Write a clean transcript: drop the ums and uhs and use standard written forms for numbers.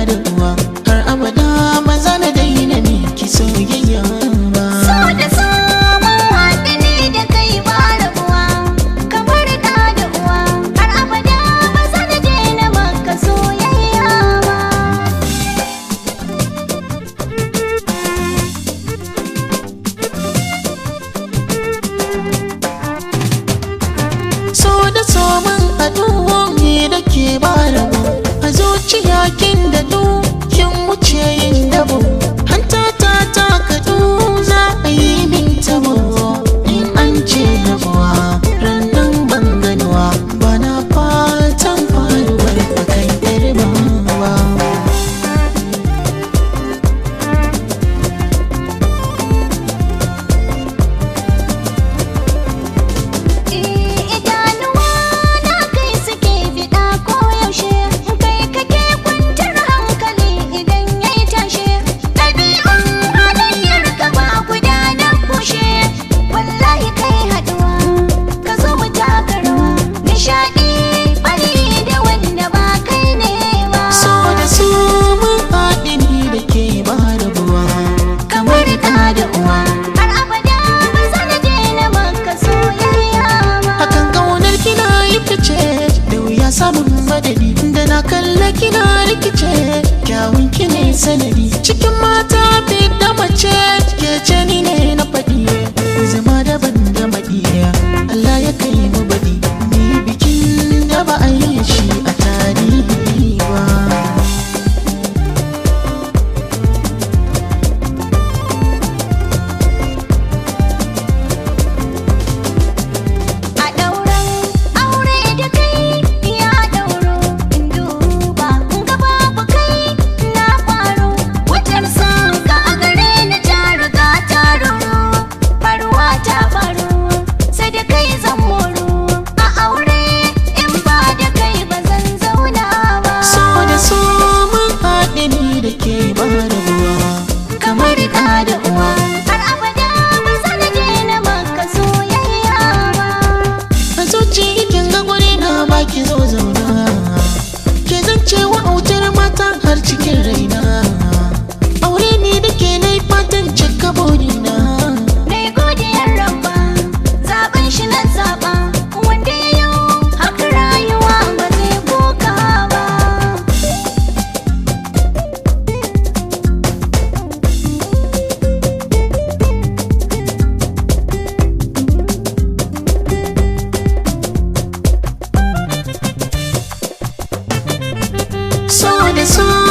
da uwa, har abada maza na daina miki soyayya ba. So da so mun haɗu ne da kai ba rabuwa, kamar ɗa da uwa, har abada ba zan daina maka soyayya ba. So da so mun haɗu ne da ke ba rabo, a zuciya kin da kin wuce yin dabo, hanta ta kaɗu za a yi min tabo. In an ce rabuwa rannan ban ganuwa, ba na fatan faruwar bakan ɗarba ba. Idanuwa na kai suke fiɗa koyaushe, kai kake kwantar hankali idan ya yi tashe. Ɗabi'un halayyar ka ba guda na kushe, wallahi kai haɗuwa ka zo mu taka rawa, nishaɗi bari da wanda ba kai ne ba. So da so mun haɗu ni da ke ba rabuwa, kamar ɗa da uwa. Har abada ba zan daina maka soyayya ba. Hakan ƙaunar kina yi fice da wuya samun madadi, da na kalla kina rikice kyawun ki ne sanadi. Cikin mata fi da mace ke ce ni ne na faɗi, zama daban da maɗi, Allah ya kai mu baɗi, ni bikin da ba a yi shi a tarihi ba. A ɗauran aure da kai ya ɗauro, in duba in ga babu kai na faru. Wutar son ka a gare ni ta riga ta ruru, faruwa ta faru sai da kai zan moru. A aure in ba da kai ba zan zauna ba. So da so mun haɗu ni da ke ba rabuwa, kamar ɗa da uwa. Har abada ba zan daina maka soyayya ba. A zuci kin ga guri na baki zo zauna, ke zance wa autar mata har cikin raina. Aure ne da ke na yi fatan cika burina. Mai godiyar rabba, zaɓen shi na zaɓa, wanda ya yau haka rayuwa ba zai koka ba. So da so